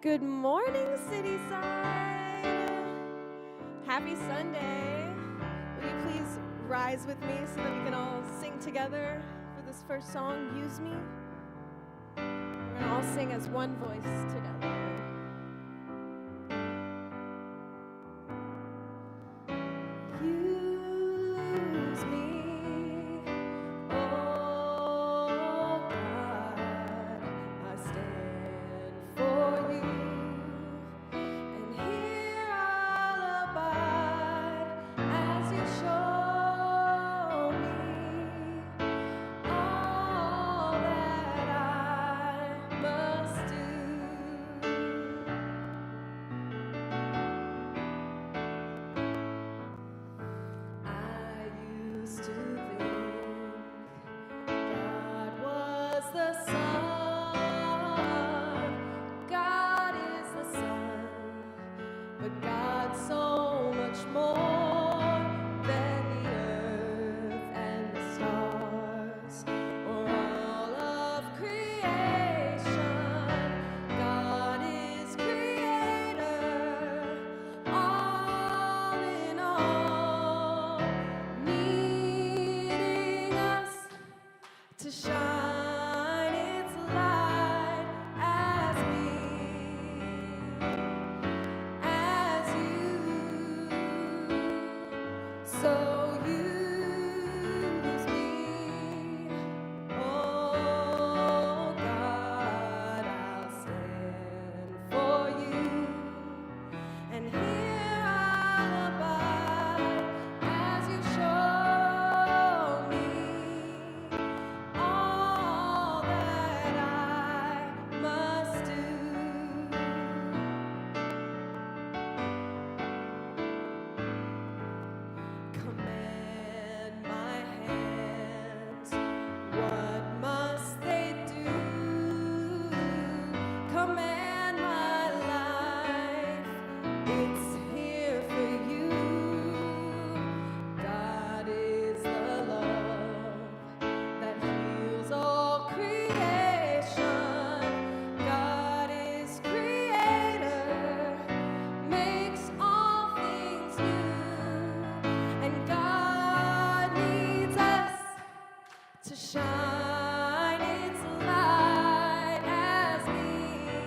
Good morning, Cityside. Happy Sunday. Will you please rise with me so that we can all sing together for this first song, Use Me? We're going to all sing as one voice together. Use me, oh God, I stand for you, and here I'll abide as you show me all that I must do. I used to think God was the sun, God is the sun, but God's so much more than the earth and the stars, or all of creation. God is creator, all in all, needing us to shine its light as you. So use me, oh God, I'll stand for you, and here I'll abide as you show me all that I must do. Command my hands, what must they do? Command my life, it's here for you. God is the love that heals all creation. God is creator, makes all things new, and God needs us to shine its light as you.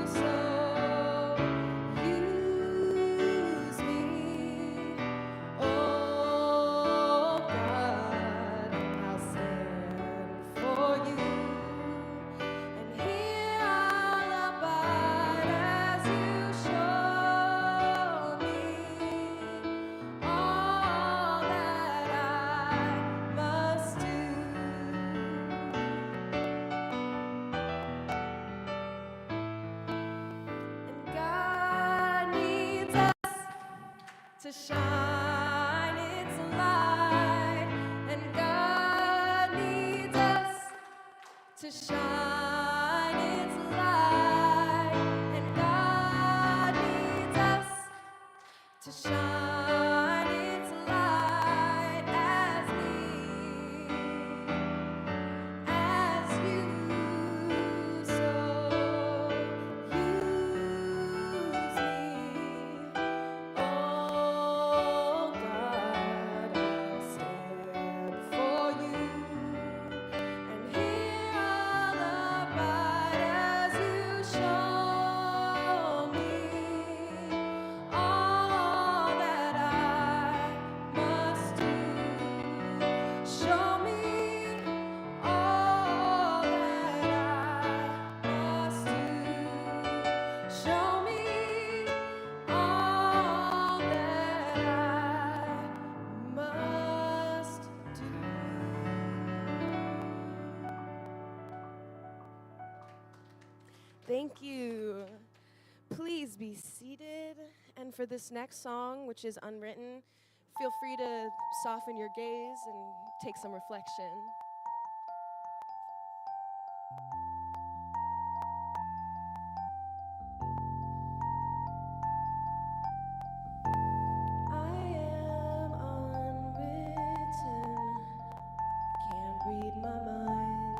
So use me, oh God, I'll stand for you, and here I'll abide as you show me all that I must do. And God needs us to shine its light, and God needs us to shine its light, and God needs us to shine its light as you. So use me, oh God, I'll stand for you, and here I'll abide as you show me all that I must do. Show me all that I must do. Show me all that I must do. Thank you. Please be seated. And for this next song, which is unwritten, feel free to soften your gaze and take some reflection. I am unwritten, can't read my mind.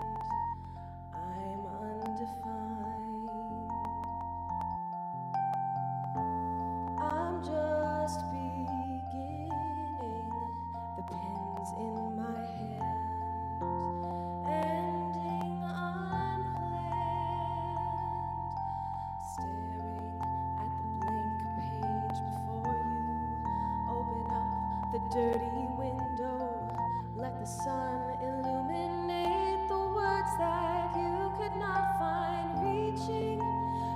dirty window. Let the sun illuminate the words that you could not find. Reaching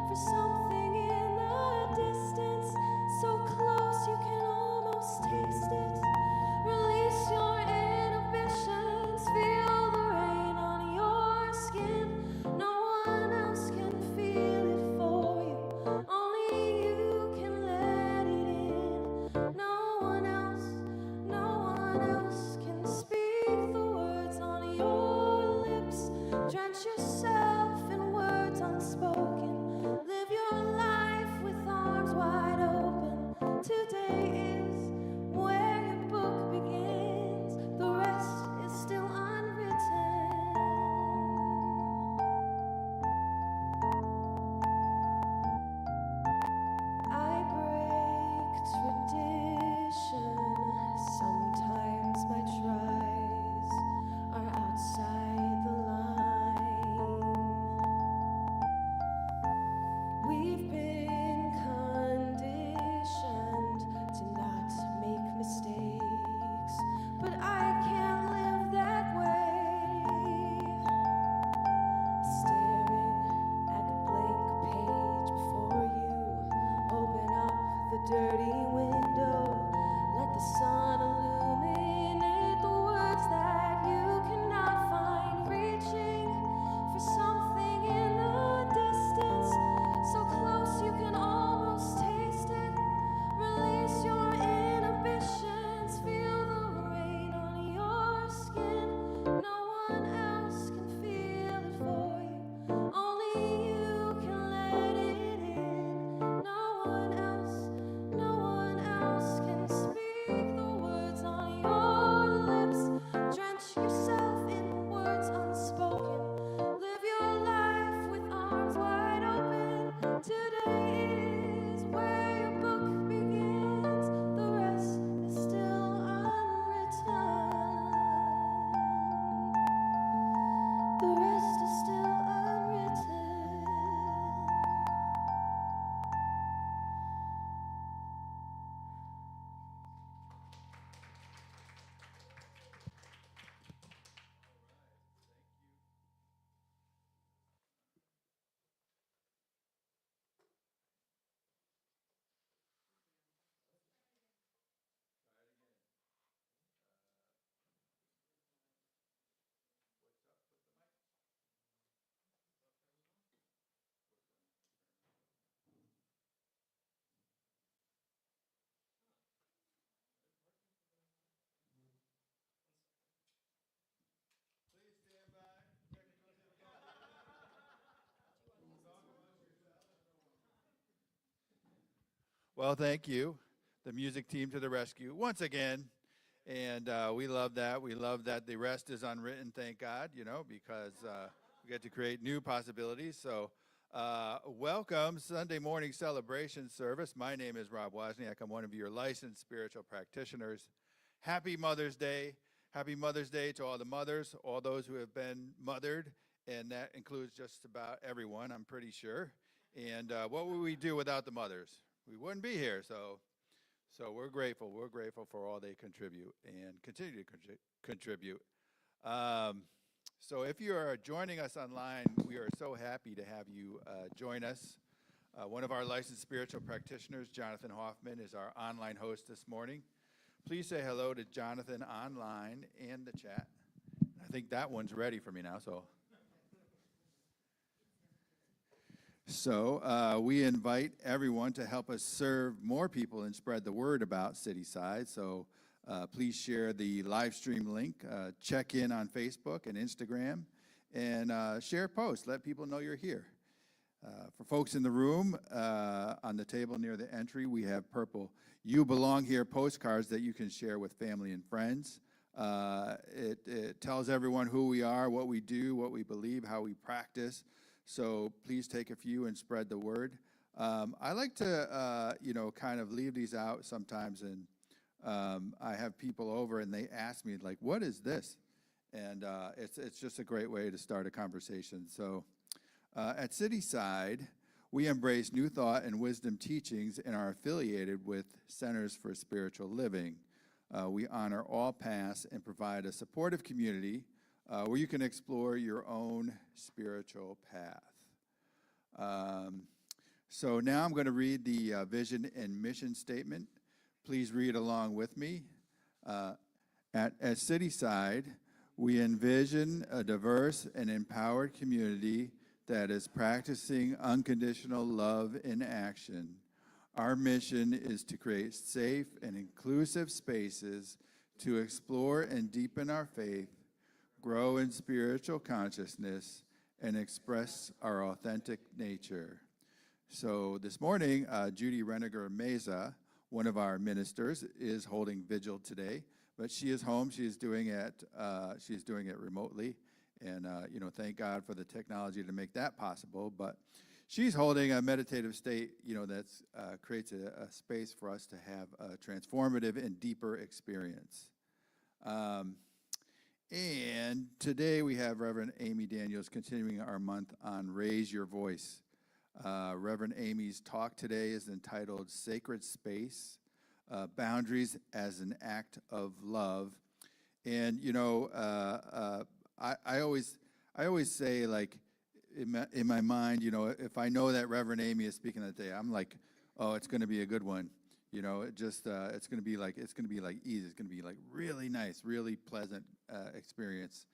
for something in the distance, so close you can almost taste it. Release your inhibitions, feel the rain on your skin. No one else can feel it for you, only you can let it in. No one else can speak the words on your lips. Drench yourself in words unspoken. Live your life with arms wide open. Today is where your book begins. The rest is still unwritten. I break tradition. Sometimes my tries are outside the line. We've been conditioned to not make mistakes, but I can't live that way. Staring at the blank page before you, open up the dirty window. Let the sun illuminate the words that you cannot find. Reaching for something in the distance, so close you can almost taste it. Release your inhibitions, feel the rain on your skin. No one else can feel it for you, only you can let it in. No one else can speak the words on your lips. Drench yourself in words unspoken. Live your life with arms wide open. Today is where your book begins. The rest is still unwritten. The rest is still unwritten. Well, thank you, the music team to the rescue once again. And we love that. We love that the rest is unwritten, thank God, because we get to create new possibilities. So welcome, Sunday morning celebration service. My name is Rob Wozniak. I'm one of your licensed spiritual practitioners. Happy Mother's Day. Happy Mother's Day to all the mothers, all those who have been mothered, and that includes just about everyone, I'm pretty sure. And what would we do without the mothers? We wouldn't be here, so we're grateful. We're grateful for all they contribute and continue to contribute. So if you are joining us online, we are so happy to have you join us. One of our licensed spiritual practitioners, Jonathan Hoffman, is our online host this morning. Please say hello to Jonathan online and the chat. I think that one's ready for me now, So we invite everyone to help us serve more people and spread the word about Cityside. So please share the live stream link, check in on Facebook and Instagram, and share posts. Let people know you're here. For folks in the room, on the table near the entry, we have purple "You Belong Here" postcards that you can share with family and friends. It tells everyone who we are, what we do, what we believe, how we practice. So please take a few and spread the word. I like to, kind of leave these out sometimes, and I have people over and they ask me, like, what is this? And it's just a great way to start a conversation. So at Cityside, we embrace new thought and wisdom teachings and are affiliated with Centers for Spiritual Living. We honor all past and provide a supportive community where you can explore your own spiritual path. So now I'm going to read the vision and mission statement. Please read along with me. At Cityside, we envision a diverse and empowered community that is practicing unconditional love in action. Our mission is to create safe and inclusive spaces to explore and deepen our faith, grow in spiritual consciousness, and express our authentic nature. So this morning, Judy Reniger Meza, one of our ministers, is holding vigil today, but she is home. She is doing it remotely, and thank God for the technology to make that possible. But she's holding a meditative state, that creates a space for us to have a transformative and deeper experience. And today we have Reverend Aimee Daniels continuing our month on Raise Your Voice. Reverend Aimee's talk today is entitled Sacred Space, Boundaries as an Act of Love. And, I always say, like, in my mind, if I know that Reverend Aimee is speaking that day, I'm like, oh, it's going to be a good one. It's going to be like easy. It's going to be like really nice, really pleasant experience.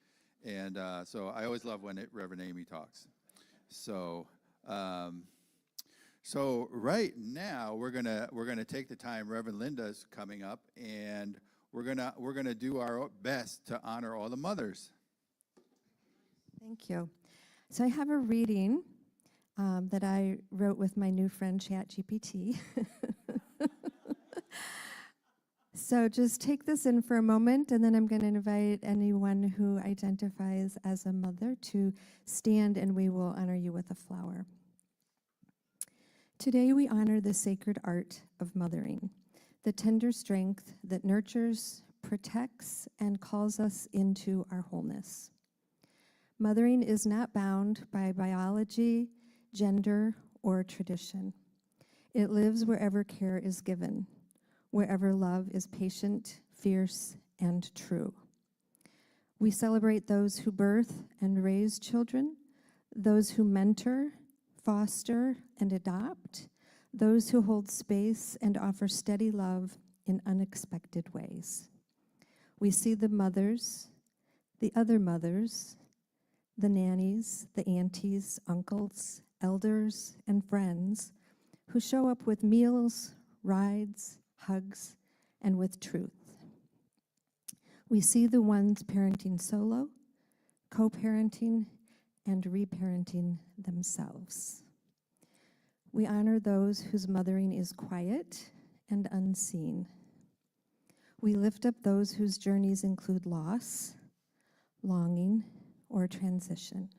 And so I always love when Reverend Aimee talks. So right now we're gonna take the time. Reverend Linda's coming up, and we're gonna do our best to honor all the mothers. Thank you. So I have a reading that I wrote with my new friend ChatGPT. So just take this in for a moment, and then I'm going to invite anyone who identifies as a mother to stand, and we will honor you with a flower. Today we honor the sacred art of mothering, the tender strength that nurtures, protects, and calls us into our wholeness. Mothering is not bound by biology, gender, or tradition. It lives wherever care is given, wherever love is patient, fierce, and true. We celebrate those who birth and raise children, those who mentor, foster, and adopt, those who hold space and offer steady love in unexpected ways. We see the mothers, the other mothers, the nannies, the aunties, uncles, elders, and friends who show up with meals, rides, hugs, and with truth. We see the ones parenting solo, co-parenting, and reparenting themselves. We honor those whose mothering is quiet and unseen. We lift up those whose journeys include loss, longing, or transition.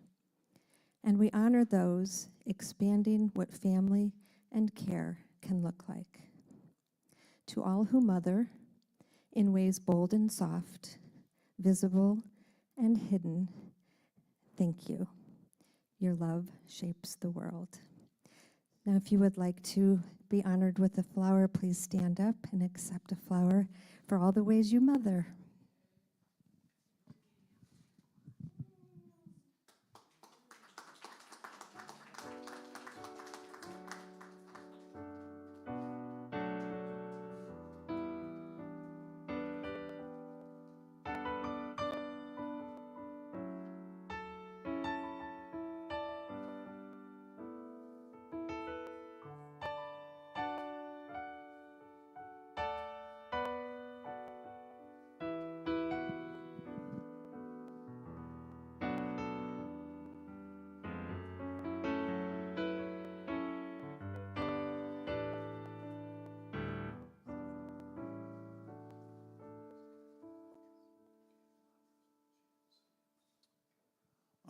And we honor those expanding what family and care can look like. To all who mother, in ways bold and soft, visible and hidden, thank you. Your love shapes the world. Now, if you would like to be honored with a flower, please stand up and accept a flower for all the ways you mother.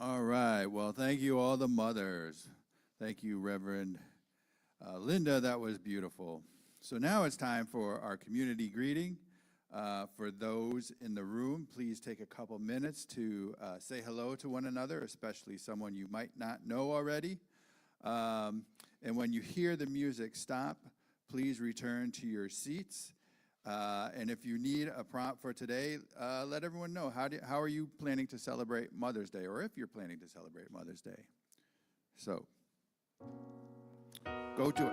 All right. Well, thank you, all the mothers. Thank you, Reverend Linda. That was beautiful. So now it's time for our community greeting. For those in the room, please take a couple minutes to say hello to one another, especially someone you might not know already. And when you hear the music stop, please return to your seats. And if you need a prompt for today, let everyone know. How are you planning to celebrate Mother's Day, or if you're planning to celebrate Mother's Day? So, go to it.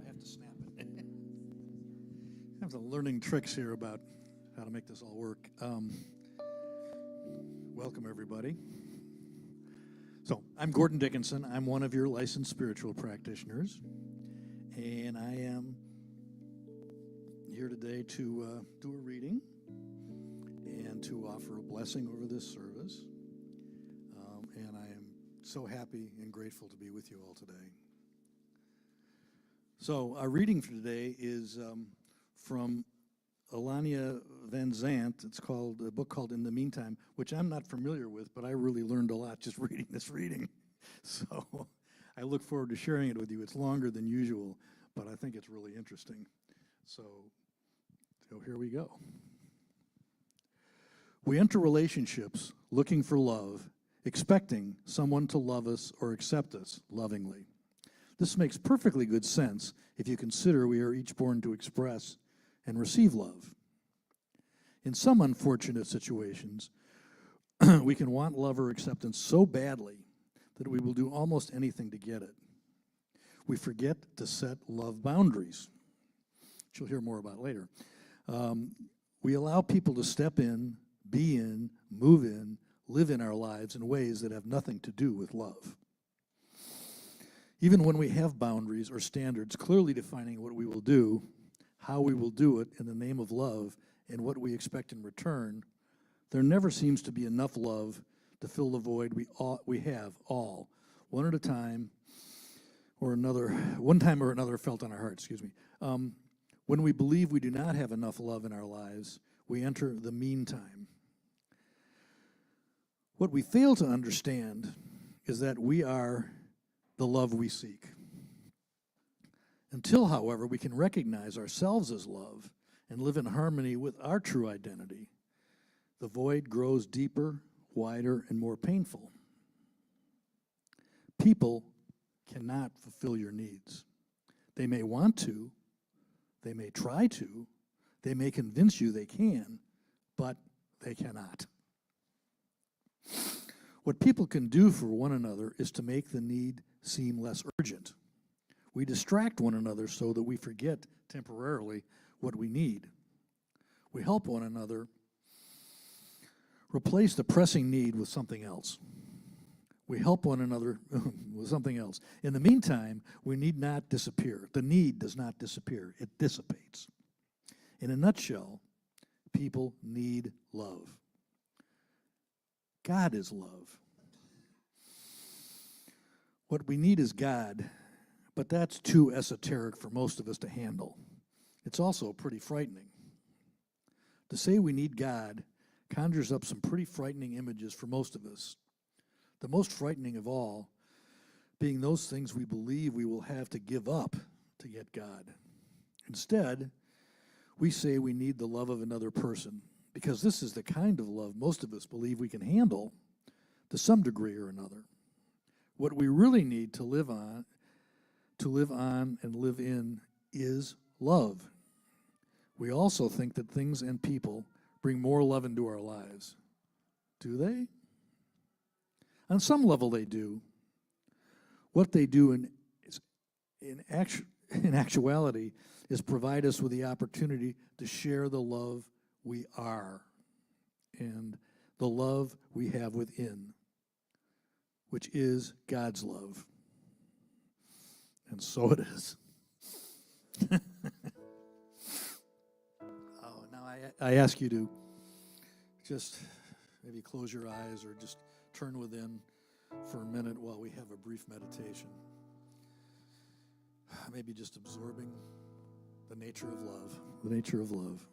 I have to snap it. I have the learning tricks here about how to make this all work. Welcome, everybody. So, I'm Gordon Dickinson. I'm one of your licensed spiritual practitioners, and I am here today to do a reading and to offer a blessing over this service. And I am so happy and grateful to be with you all today. So our reading for today is from Alania Van Zandt. It's called a book called In the Meantime, which I'm not familiar with, but I really learned a lot just reading this reading. So I look forward to sharing it with you. It's longer than usual, but I think it's really interesting. So here we go. We enter relationships looking for love, expecting someone to love us or accept us lovingly. This makes perfectly good sense if you consider we are each born to express and receive love. In some unfortunate situations, we can want love or acceptance so badly that we will do almost anything to get it. We forget to set love boundaries, which you'll hear more about later. We allow people to step in, be in, move in, live in our lives in ways that have nothing to do with love. Even when we have boundaries or standards clearly defining what we will do, how we will do it in the name of love, and what we expect in return, there never seems to be enough love to fill the void we have all, one at a time or another, one time or another felt on our hearts, when we believe we do not have enough love in our lives, we enter the meantime. What we fail to understand is that we are the love we seek. Until, however, we can recognize ourselves as love and live in harmony with our true identity, the void grows deeper, wider, and more painful. People cannot fulfill your needs. They may want to, They may try to, they may convince you they can, but they cannot. What people can do for one another is to make the need seem less urgent. We distract one another so that we forget temporarily what we need. We help one another replace the pressing need with something else. We help one another with something else. In the meantime, we need not disappear. The need does not disappear, it dissipates. In a nutshell, people need love. God is love. What we need is God, but that's too esoteric for most of us to handle. It's also pretty frightening. To say we need God conjures up some pretty frightening images for most of us. The most frightening of all being those things we believe we will have to give up to get God. Instead, we say we need the love of another person because this is the kind of love most of us believe we can handle to some degree or another. What we really need to live on and live in is love. We also think that things and people bring more love into our lives. Do they? On some level they do. What they do in actuality is provide us with the opportunity to share the love we are and the love we have within, which is God's love. And so it is. Now I ask you to just maybe close your eyes or just turn within for a minute while we have a brief meditation. Maybe just absorbing the nature of love. The nature of love.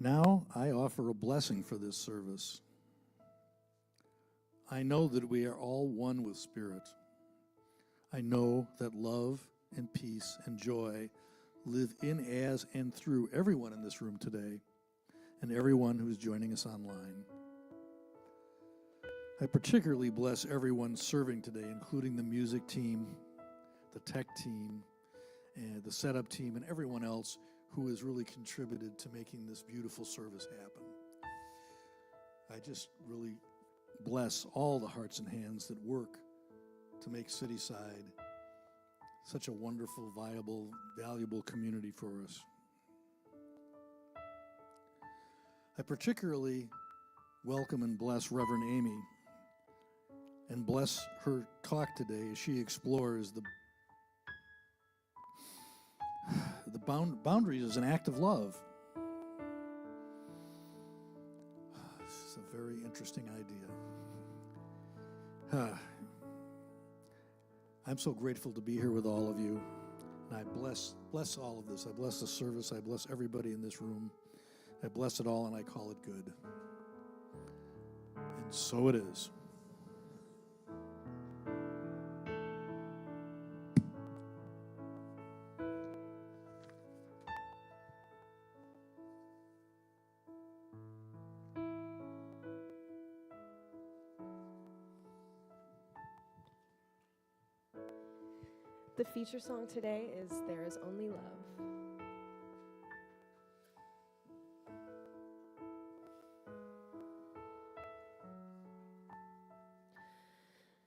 Now I offer a blessing for this service. I know that we are all one with Spirit. I know that love and peace and joy live in, as, and through everyone in this room today and everyone who's joining us online. I particularly bless everyone serving today, including the music team, the tech team, and the setup team, and everyone else who has really contributed to making this beautiful service happen. I just really bless all the hearts and hands that work to make Cityside such a wonderful, viable, valuable community for us. I particularly welcome and bless Reverend Aimee and bless her talk today as she explores the boundaries as an act of love. It's a very interesting idea. I'm so grateful to be here with all of you. And I bless all of this. I bless the service. I bless everybody in this room. I bless it all and I call it good. And so it is. The feature song today is There Is Only Love.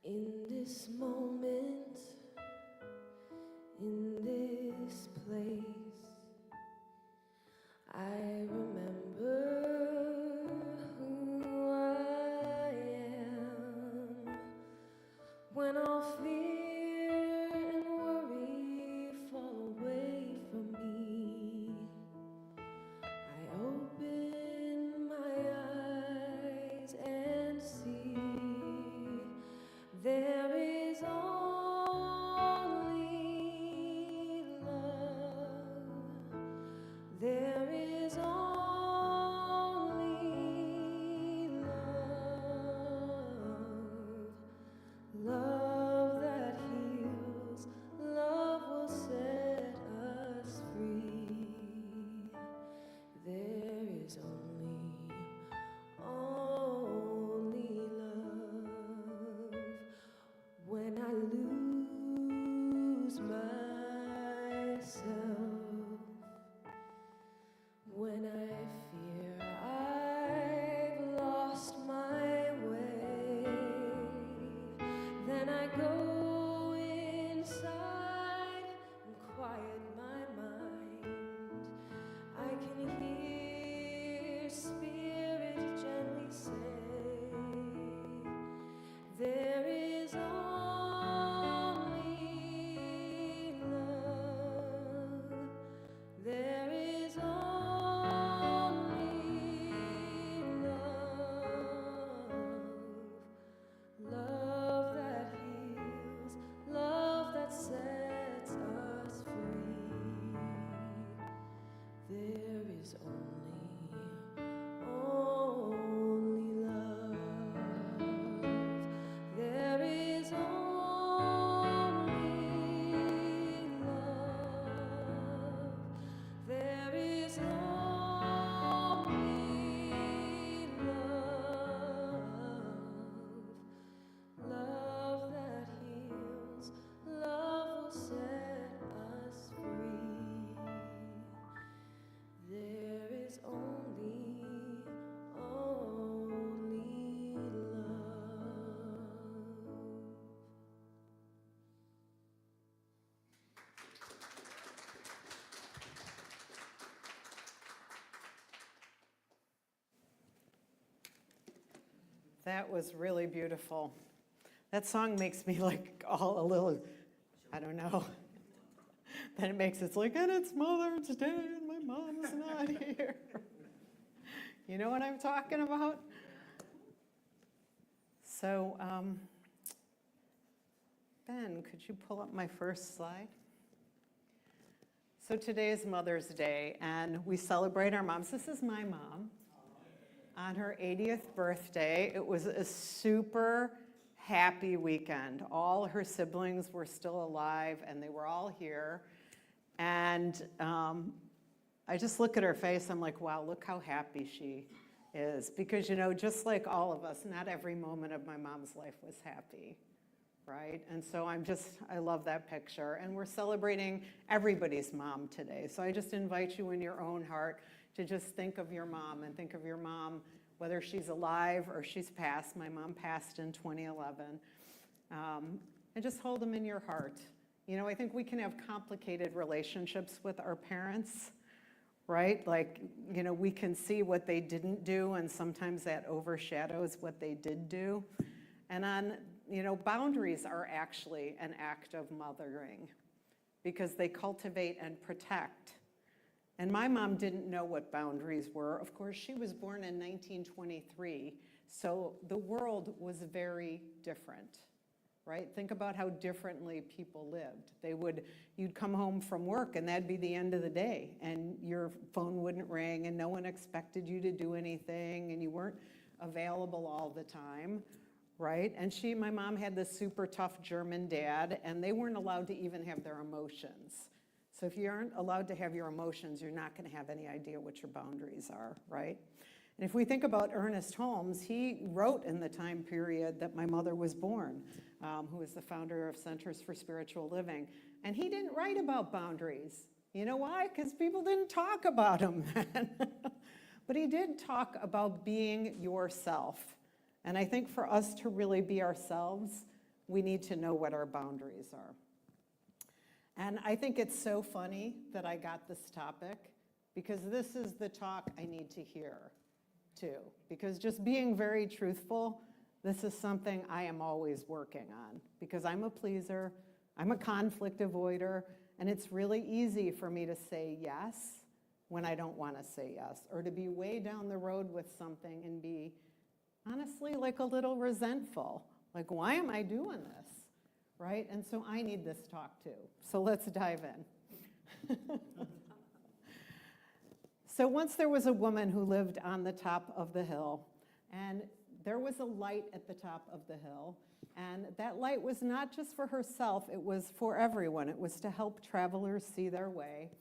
In this moment, That was really beautiful. That song makes me like all a little, I don't know. Then it makes it's like, and it's Mother's Day and my mom's not here. You know what I'm talking about? So, Ben, could you pull up my first slide? So today is Mother's Day, and we celebrate our moms. This is my mom. On her 80th birthday, it was a super happy weekend. All her siblings were still alive, and they were all here. And I just look at her face, I'm like, wow, look how happy she is. Because, you know, just like all of us, not every moment of my mom's life was happy, right? And so I love that picture. And we're celebrating everybody's mom today. So I just invite you in your own heart to just think of your mom and think of your mom, whether she's alive or she's passed. My mom passed in 2011. And just hold them in your heart. You know, I think we can have complicated relationships with our parents, right? Like, you know, we can see what they didn't do, and sometimes that overshadows what they did do. And you know, boundaries are actually an act of mothering because they cultivate and protect. And my mom didn't know what boundaries were. Of course, she was born in 1923, so the world was very different, right? Think about how differently people lived. You'd come home from work and that'd be the end of the day, and your phone wouldn't ring and no one expected you to do anything, and you weren't available all the time, right? And my mom had this super tough German dad, and they weren't allowed to even have their emotions. So if you aren't allowed to have your emotions, you're not going to have any idea what your boundaries are, right? And if we think about Ernest Holmes, he wrote in the time period that my mother was born, who was the founder of Centers for Spiritual Living. And he didn't write about boundaries. You know why? Because people didn't talk about them then. But he did talk about being yourself. And I think for us to really be ourselves, we need to know what our boundaries are. And I think it's so funny that I got this topic, because this is the talk I need to hear too. Because just being very truthful, this is something I am always working on, because I'm a pleaser, I'm a conflict avoider, and it's really easy for me to say yes when I don't want to say yes, or to be way down the road with something and be honestly like a little resentful. Like, why am I doing this? Right? And so I need this talk too. So let's dive in. So once there was a woman who lived on the top of the hill, and there was a light at the top of the hill, and that light was not just for herself, it was for everyone. It was to help travelers see their way.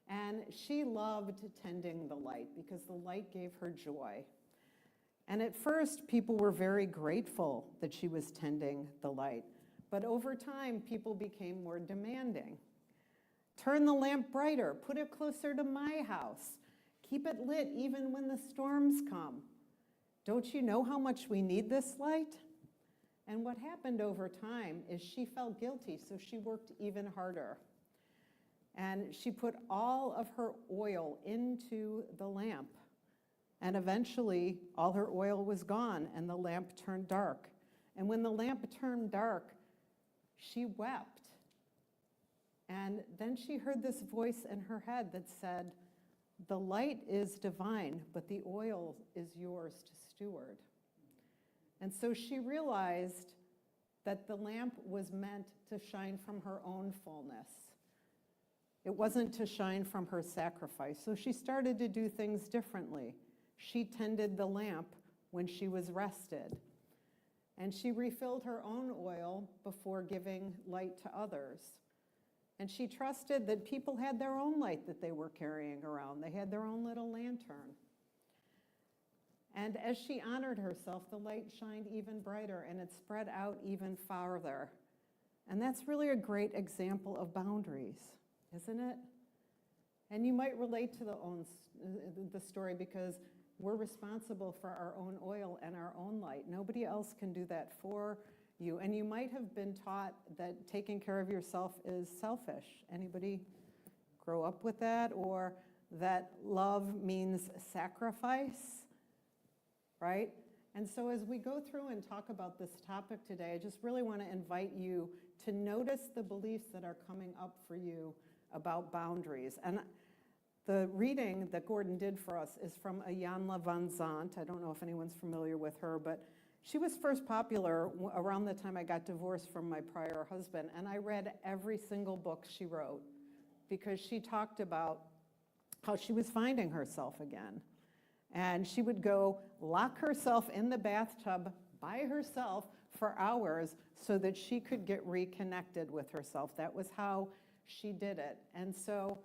And she loved tending the light because the light gave her joy. And at first, people were very grateful that she was tending the light. But over time, people became more demanding. Turn the lamp brighter, put it closer to my house. Keep it lit even when the storms come. Don't you know how much we need this light? And what happened over time is she felt guilty, so she worked even harder. And she put all of her oil into the lamp. And eventually, all her oil was gone, and the lamp turned dark. And when the lamp turned dark, she wept. And then she heard this voice in her head that said, "The light is divine, but the oil is yours to steward." And so she realized that the lamp was meant to shine from her own fullness. It wasn't to shine from her sacrifice. So she started to do things differently. She tended the lamp when she was rested. And she refilled her own oil before giving light to others. And she trusted that people had their own light that they were carrying around. They had their own little lantern. And as she honored herself, the light shined even brighter, and it spread out even farther. And that's really a great example of boundaries, isn't it? And you might relate to the story because we're responsible for our own oil and our own light. Nobody else can do that for you. And you might have been taught that taking care of yourself is selfish. Anybody grow up with that? Or that love means sacrifice, right? And so as we go through and talk about this topic today, I just really want to invite you to notice the beliefs that are coming up for you about boundaries. And the reading that Gordon did for us is from Iyanla Van Zandt. I don't know if anyone's familiar with her, but she was first popular around the time I got divorced from my prior husband, and I read every single book she wrote because she talked about how she was finding herself again. And she would go lock herself in the bathtub by herself for hours so that she could get reconnected with herself. That was how she did it. And so,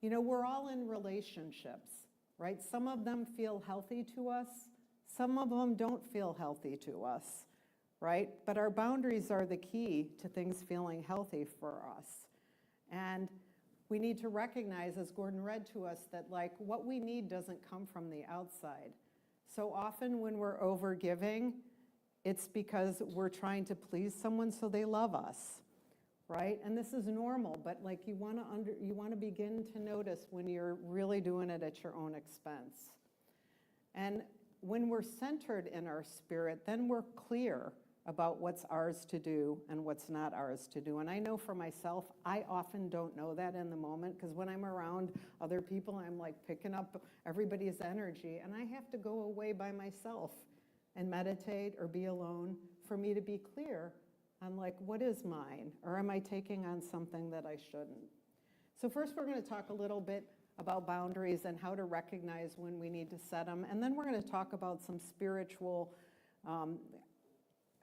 you know, we're all in relationships, right? Some of them feel healthy to us. Some of them don't feel healthy to us, right? But our boundaries are the key to things feeling healthy for us. And we need to recognize, as Gordon read to us, that like what we need doesn't come from the outside. So often when we're overgiving, it's because we're trying to please someone so they love us, right? And this is normal, but like you want to begin to notice when you're really doing it at your own expense. And when we're centered in our spirit, then we're clear about what's ours to do and what's not ours to do. And I know for myself, I often don't know that in the moment, because when I'm around other people, I'm like picking up everybody's energy, and I have to go away by myself and meditate or be alone for me to be clear on like, what is mine? Or am I taking on something that I shouldn't? So first we're going to talk a little bit about boundaries and how to recognize when we need to set them. And then we're going to talk about some spiritual,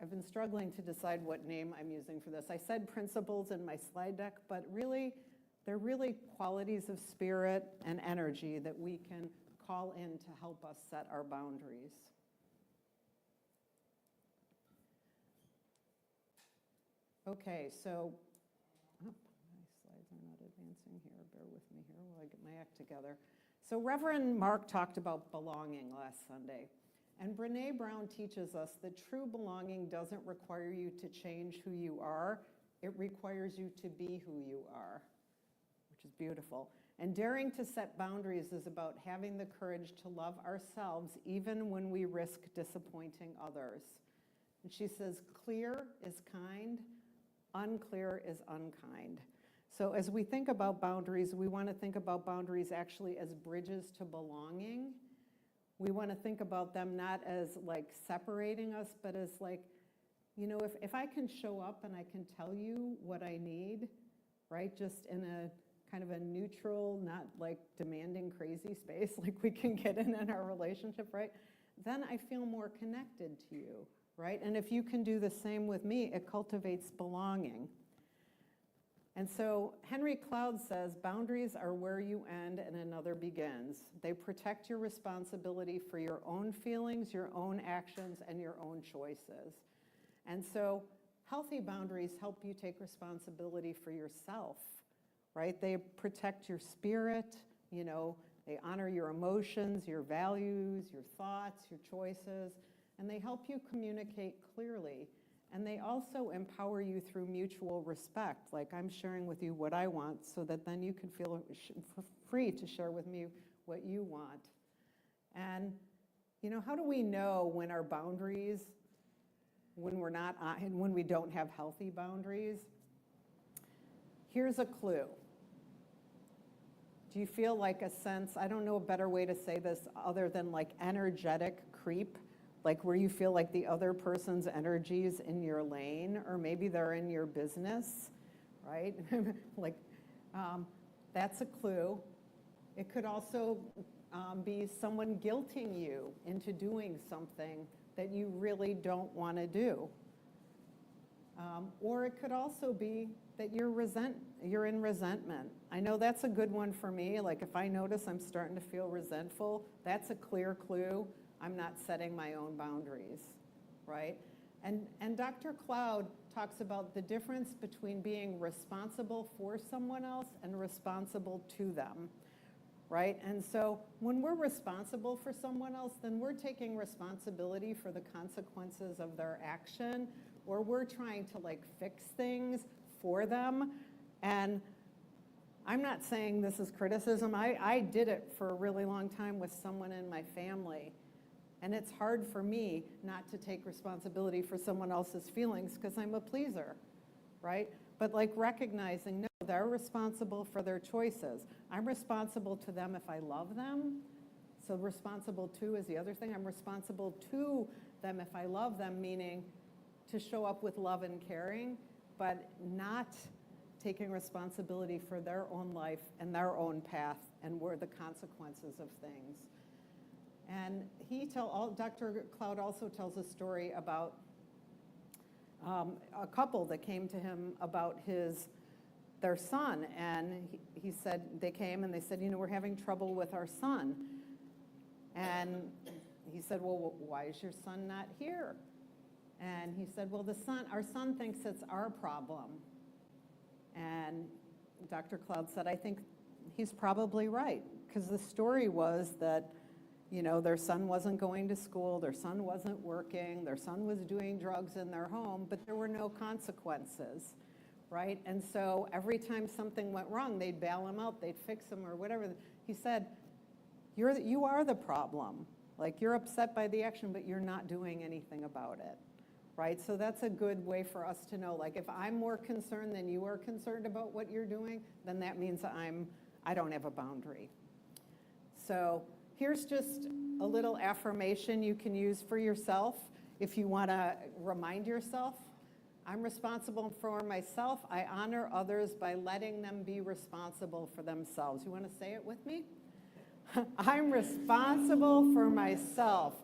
I've been struggling to decide what name I'm using for this. I said principles in my slide deck, but really, they're really qualities of spirit and energy that we can call in to help us set our boundaries. Okay, so, my slides are not advancing here. Bear with me here while I get my act together. So Reverend Mark talked about belonging last Sunday. And Brené Brown teaches us that true belonging doesn't require you to change who you are. It requires you to be who you are, which is beautiful. And daring to set boundaries is about having the courage to love ourselves even when we risk disappointing others. And she says, clear is kind, unclear is unkind. So as we think about boundaries, we want to think about boundaries actually as bridges to belonging. We want to think about them not as like separating us, but as like, you know, if I can show up and I can tell you what I need, right, just in a kind of a neutral, not like demanding crazy space like we can get in our relationship, right, then I feel more connected to you, right? And if you can do the same with me, it cultivates belonging. And so Henry Cloud says, boundaries are where you end and another begins. They protect your responsibility for your own feelings, your own actions, and your own choices. And so healthy boundaries help you take responsibility for yourself, right? They protect your spirit, you know, they honor your emotions, your values, your thoughts, your choices, and they help you communicate clearly. And they also empower you through mutual respect. Like I'm sharing with you what I want so that then you can feel free to share with me what you want. And, you know, how do we know when our boundaries, when we're not, and when we don't have healthy boundaries? Here's a clue. Do you feel like a sense, I don't know a better way to say this other than like energetic creep? Like where you feel like the other person's energy is in your lane, or maybe they're in your business, right? Like, that's a clue. It could also be someone guilting you into doing something that you really don't want to do. Or it could also be that you're in resentment. I know that's a good one for me. Like if I notice I'm starting to feel resentful, that's a clear clue. I'm not setting my own boundaries, right? And Dr. Cloud talks about the difference between being responsible for someone else and responsible to them, right? And so when we're responsible for someone else, then we're taking responsibility for the consequences of their action, or we're trying to like fix things for them. And I'm not saying this is criticism. I did it for a really long time with someone in my family. And it's hard for me not to take responsibility for someone else's feelings because I'm a pleaser, right? But like recognizing, no, they're responsible for their choices. I'm responsible to them if I love them. So responsible to is the other thing. I'm responsible to them if I love them, meaning to show up with love and caring, but not taking responsibility for their own life and their own path and where the consequences of things. And Dr. Cloud also tells a story about a couple that came to him about their son. And he said, they came and they said, we're having trouble with our son. And he said, well, why is your son not here? And he said, well, our son thinks it's our problem. And Dr. Cloud said, I think he's probably right, because the story was that, their son wasn't going to school, their son wasn't working, their son was doing drugs in their home, but there were no consequences, right? And so every time something went wrong, they'd bail him out, they'd fix him or whatever. He said, you are the problem. Like, you're upset by the action, but you're not doing anything about it, right? So that's a good way for us to know, like, if I'm more concerned than you are concerned about what you're doing, then that means I don't have a boundary. So here's just a little affirmation you can use for yourself if you want to remind yourself. I'm responsible for myself. I honor others by letting them be responsible for themselves. You want to say it with me? I'm responsible for myself.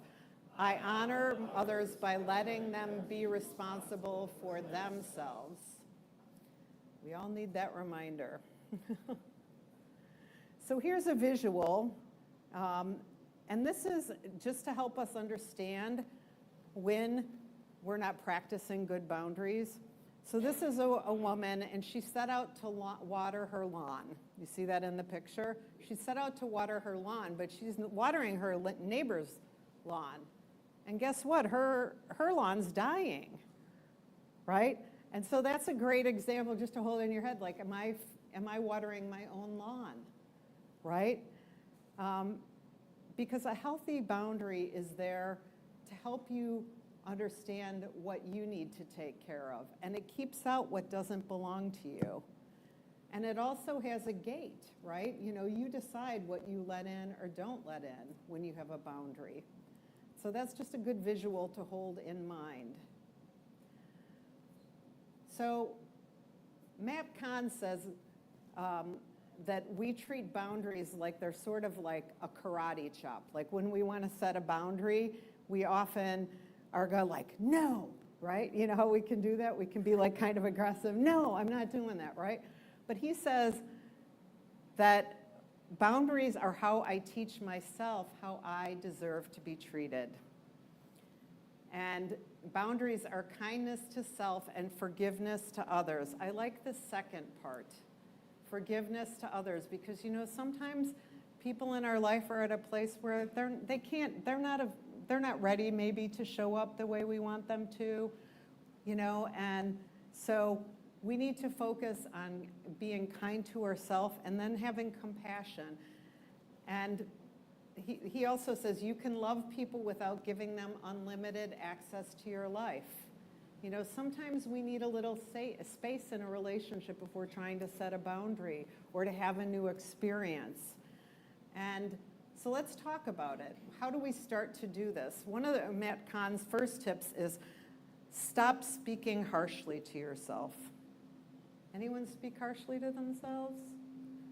I honor others by letting them be responsible for themselves. We all need that reminder. So here's a visual. And this is just to help us understand when we're not practicing good boundaries. So this is a woman, and she set out to water her lawn. You see that in the picture? She set out to water her lawn, but she's watering her neighbor's lawn. And guess what? Her lawn's dying, right? And so that's a great example just to hold in your head, like, am I watering my own lawn, right? Because a healthy boundary is there to help you understand what you need to take care of. And it keeps out what doesn't belong to you. And it also has a gate, right? You decide what you let in or don't let in when you have a boundary. So that's just a good visual to hold in mind. So Matt Kahn says that we treat boundaries like they're sort of like a karate chop. Like when we want to set a boundary, we often are go like, no, right? You know how we can do that? We can be like kind of aggressive. No, I'm not doing that, right? But he says that boundaries are how I teach myself how I deserve to be treated. And boundaries are kindness to self and forgiveness to others. I like the second part, forgiveness to others, because sometimes people in our life are at a place where they're not ready maybe to show up the way we want them to, and so we need to focus on being kind to ourselves and then having compassion. And he also says you can love people without giving them unlimited access to your life. Sometimes we need a little space in a relationship if we're trying to set a boundary or to have a new experience. And so let's talk about it. How do we start to do this? One of Matt Kahn's first tips is stop speaking harshly to yourself. Anyone speak harshly to themselves?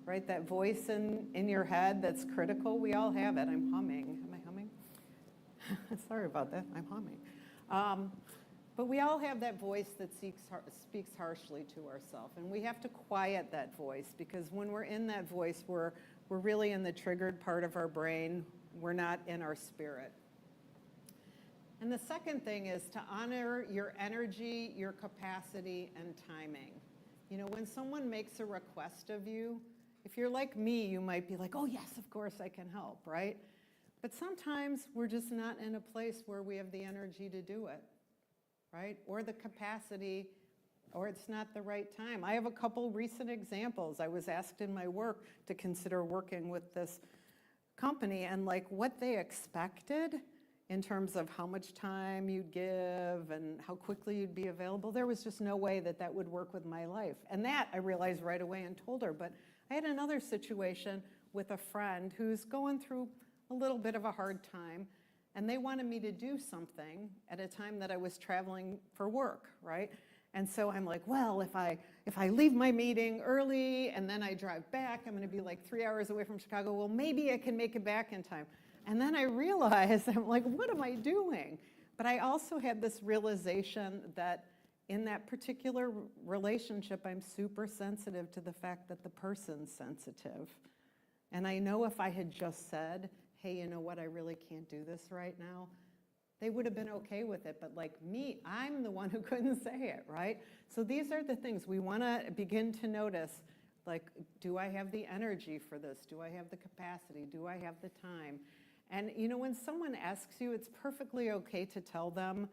Right, that voice in your head that's critical, we all have it. I'm humming. Am I humming? Sorry about that, I'm humming. But we all have that voice that speaks harshly to ourselves. And we have to quiet that voice, because when we're in that voice, we're really in the triggered part of our brain. We're not in our spirit. And the second thing is to honor your energy, your capacity, and timing. When someone makes a request of you, if you're like me, you might be like, oh yes, of course I can help, right? But sometimes we're just not in a place where we have the energy to do it, right? Or the capacity, or it's not the right time. I have a couple recent examples. I was asked in my work to consider working with this company, and like what they expected in terms of how much time you'd give and how quickly you'd be available. There was just no way that that would work with my life. And that I realized right away and told her. But I had another situation with a friend who's going through a little bit of a hard time, and they wanted me to do something at a time that I was traveling for work, right? And so I'm like, well, if I leave my meeting early and then I drive back, I'm gonna be like 3 hours away from Chicago. Well, maybe I can make it back in time. And then I realized, I'm like, what am I doing? But I also had this realization that in that particular relationship, I'm super sensitive to the fact that the person's sensitive. And I know if I had just said, hey, you know what, I really can't do this right now, they would have been okay with it. But like me, I'm the one who couldn't say it, right? So these are the things we want to begin to notice. Like, do I have the energy for this? Do I have the capacity? Do I have the time? And you know, when someone asks you, it's perfectly okay to tell them,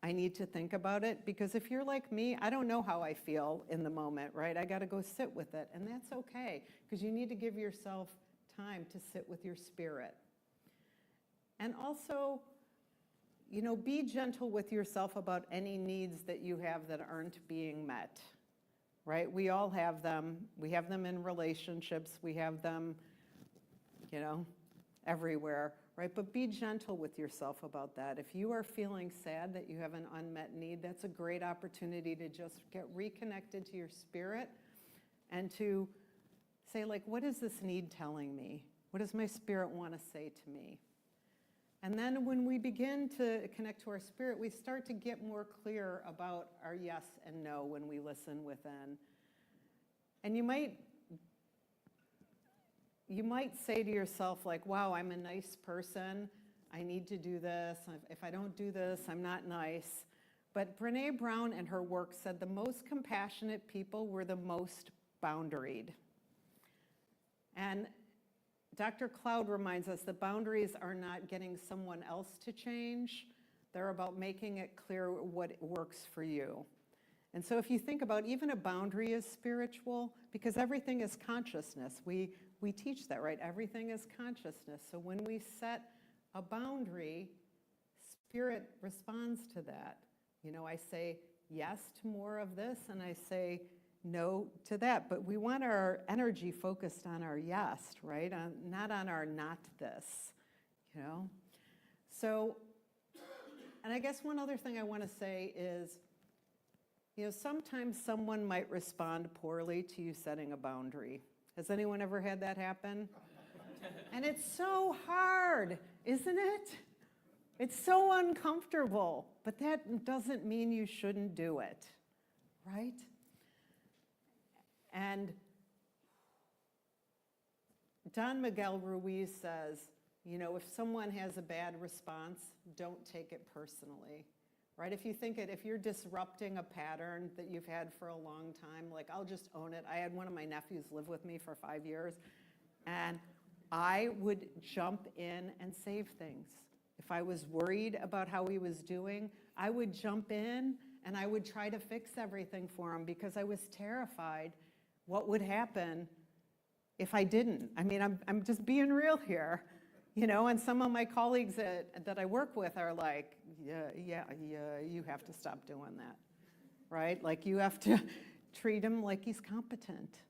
I need to think about it. Because if you're like me, I don't know how I feel in the moment, right? I got to go sit with it. And that's okay, because you need to give yourself time to sit with your spirit. And also, you know, be gentle with yourself about any needs that you have that aren't being met, right? We all have them. We have them in relationships. We have them, you know, everywhere, right? But be gentle with yourself about that. If you are feeling sad that you have an unmet need, that's a great opportunity to just get reconnected to your spirit and to say, like, what is this need telling me? What does my spirit want to say to me? And then when we begin to connect to our spirit, we start to get more clear about our yes and no when we listen within. And you might say to yourself, like, wow, I'm a nice person. I need to do this. If I don't do this, I'm not nice. But Brené Brown in her work said the most compassionate people were the most boundaried. And Dr. Cloud reminds us that boundaries are not getting someone else to change. They're about making it clear what works for you. And so if you think about even a boundary is spiritual, because everything is consciousness. We teach that, right? Everything is consciousness. So when we set a boundary, spirit responds to that. You know, I say yes to more of this, and I say no to that. But we want our energy focused on our yes, right? Not on our not this, you know? So, and I guess one other thing I want to say is, you know, sometimes someone might respond poorly to you setting a boundary. Has anyone ever had that happen? And it's so hard, isn't it? It's so uncomfortable, but that doesn't mean you shouldn't do it, right? And Don Miguel Ruiz says, you know, if someone has a bad response, don't take it personally, right? If you're disrupting a pattern that you've had for a long time, like, I'll just own it. I had one of my nephews live with me for 5 years, and I would jump in and save things. If I was worried about how he was doing, I would jump in and I would try to fix everything for him because I was terrified what would happen if I didn't. I mean, I'm just being real here, you know, and some of my colleagues that I work with are like, yeah, you have to stop doing that, right? Like, you have to treat him like he's competent,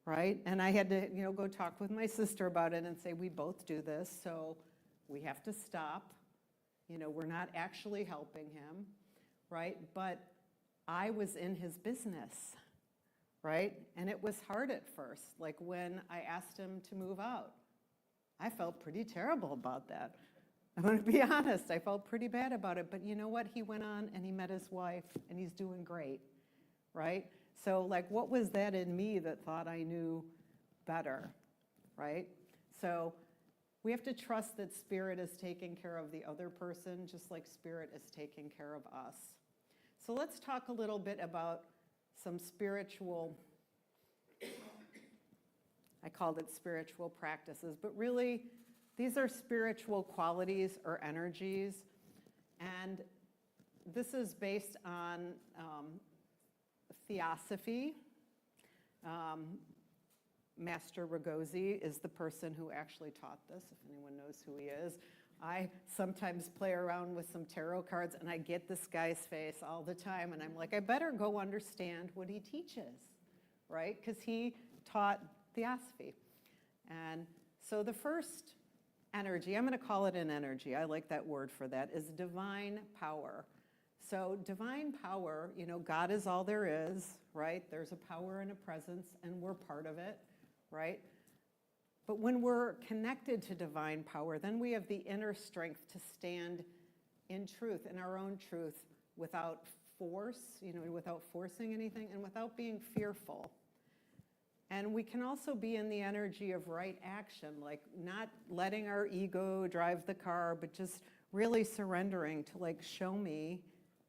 right? And I had to, you know, go talk with my sister about it and say, we both do this, so we have to stop. You know, we're not actually helping him, right? But I was in his business, right? And it was hard at first. Like, when I asked him to move out, I felt pretty terrible about that. I'm going to be honest, I felt pretty bad about it. But you know what? He went on and he met his wife and he's doing great, right? So, like, what was that in me that thought I knew better, right? So we have to trust that spirit is taking care of the other person just like spirit is taking care of us. So let's talk a little bit about some spiritual, I called it spiritual practices, but really these are spiritual qualities or energies. And this is based on theosophy. Master Ragosi is the person who actually taught this, if anyone knows who he is. I sometimes play around with some tarot cards and I get this guy's face all the time and I'm like, I better go understand what he teaches, right? Because he taught theosophy. And so the first energy, I'm going to call it an energy, I like that word for that, is divine power. So divine power, you know, God is all there is, right? There's a power and a presence and we're part of it, right? But when we're connected to divine power, then we have the inner strength to stand in truth, in our own truth, without force, you know, without forcing anything and without being fearful. And we can also be in the energy of right action, like not letting our ego drive the car, but just really surrendering to like, show me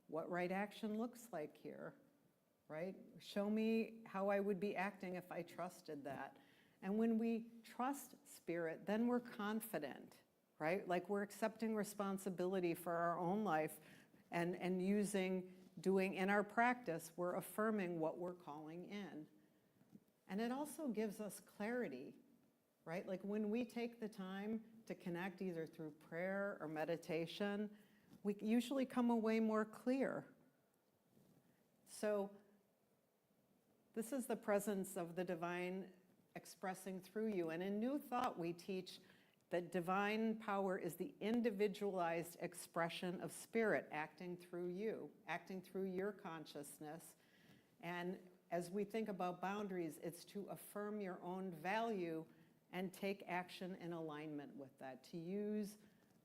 what right action looks like here, right? Show me how I would be acting if I trusted that. And when we trust Spirit, then we're confident, right? Like we're accepting responsibility for our own life and doing in our practice, we're affirming what we're calling in. And it also gives us clarity, right? Like when we take the time to connect either through prayer or meditation, we usually come away more clear. So this is the presence of the divine expressing through you. And in New Thought, we teach that divine power is the individualized expression of Spirit acting through you, acting through your consciousness. And as we think about boundaries, it's to affirm your own value and take action in alignment with that, to use,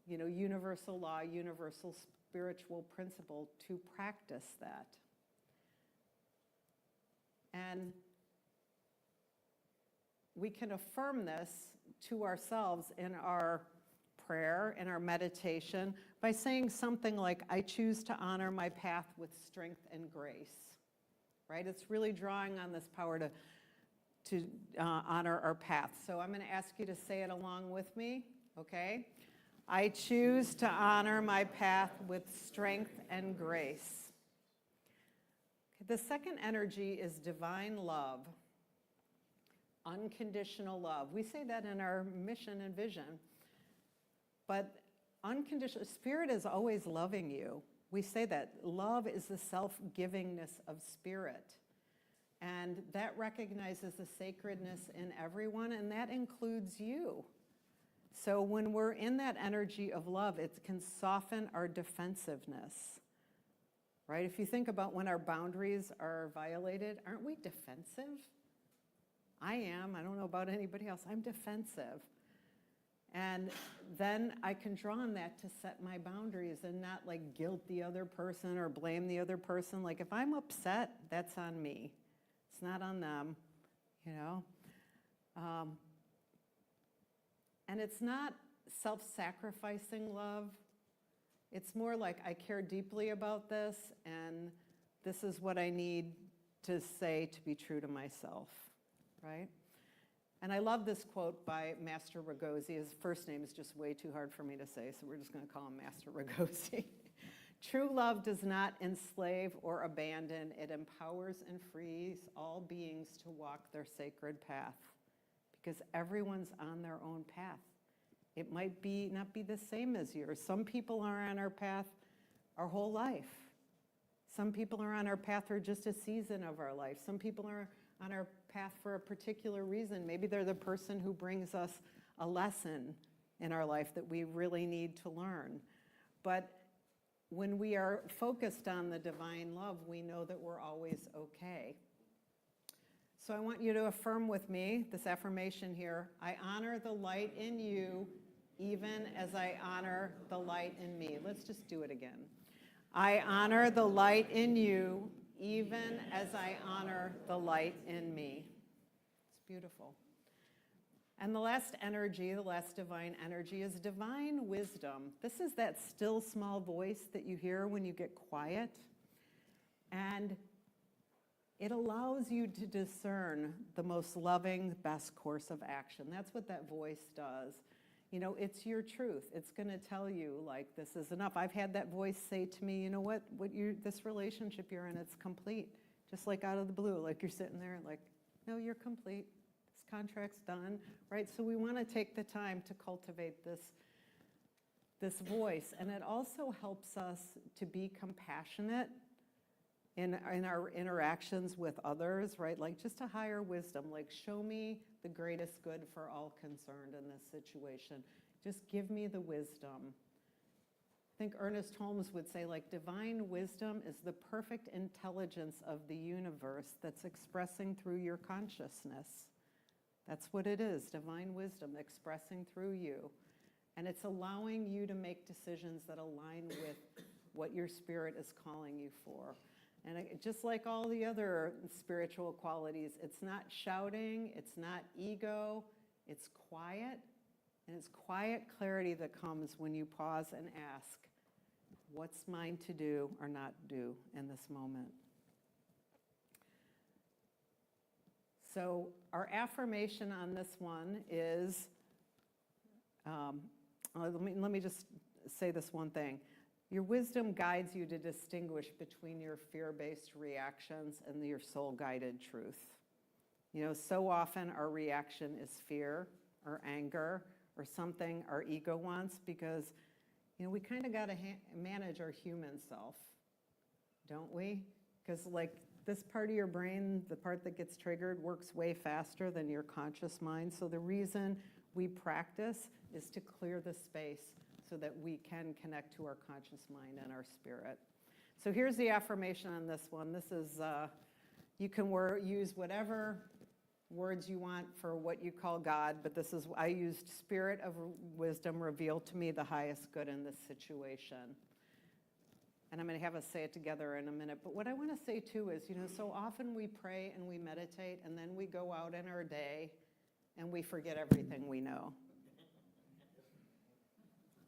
you know, universal law, universal spiritual principle to practice that. And we can affirm this to ourselves in our prayer, in our meditation, by saying something like, I choose to honor my path with strength and grace, right? It's really drawing on this power to honor our path. So I'm going to ask you to say it along with me, okay? I choose to honor my path with strength and grace. The second energy is divine love. Unconditional love. We say that in our mission and vision. But unconditional, Spirit is always loving you. We say that. Love is the self-givingness of Spirit. And that recognizes the sacredness in everyone, and that includes you. So when we're in that energy of love, it can soften our defensiveness. Right? If you think about when our boundaries are violated, aren't we defensive? I am. I don't know about anybody else. I'm defensive. And then I can draw on that to set my boundaries and not like guilt the other person or blame the other person. Like if I'm upset, that's on me. It's not on them, you know? And it's not self-sacrificing love. It's more like I care deeply about this and this is what I need to say to be true to myself. Right? And I love this quote by Master Ragosi. His first name is just way too hard for me to say, so we're just going to call him Master Ragosi. True love does not enslave or abandon. It empowers and frees all beings to walk their sacred path because everyone's on their own path. It might not be the same as yours. Some people are on our path our whole life. Some people are on our path for just a season of our life. Some people are on our path for a particular reason. Maybe they're the person who brings us a lesson in our life that we really need to learn. But when we are focused on the divine love, we know that we're always okay. So I want you to affirm with me this affirmation here. I honor the light in you, even as I honor the light in me. Let's just do it again. I honor the light in you, even as I honor the light in me. It's beautiful. And the last energy, the last divine energy, is divine wisdom. This is that still small voice that you hear when you get quiet. And it allows you to discern the most loving, best course of action. That's what that voice does. You know, it's your truth. It's going to tell you, like, this is enough. I've had that voice say to me, you know what this relationship you're in, it's complete. Just like out of the blue, like you're sitting there like, no, you're complete. This contract's done, right? So we want to take the time to cultivate this voice. And it also helps us to be compassionate in our interactions with others, right? Like just a higher wisdom, like show me the greatest good for all concerned in this situation. Just give me the wisdom. I think Ernest Holmes would say, like, divine wisdom is the perfect intelligence of the universe that's expressing through your consciousness. That's what it is, divine wisdom expressing through you. And it's allowing you to make decisions that align with what your spirit is calling you for. And just like all the other spiritual qualities, it's not shouting, it's not ego, it's quiet. And it's quiet clarity that comes when you pause and ask, what's mine to do or not do in this moment? So our affirmation on this one is, let me just say this one thing. Your wisdom guides you to distinguish between your fear-based reactions and your soul-guided truth. You know, so often our reaction is fear or anger or something our ego wants because, you know, we kind of got to manage our human self, don't we? Because like this part of your brain, the part that gets triggered, works way faster than your conscious mind. So the reason we practice is to clear the space so that we can connect to our conscious mind and our spirit. So here's the affirmation on this one. This is, you can use whatever words you want for what you call God, but this is, I used spirit of wisdom, reveal to me the highest good in this situation. And I'm going to have us say it together in a minute. But what I want to say too is, you know, so often we pray and we meditate and then we go out in our day and we forget everything we know.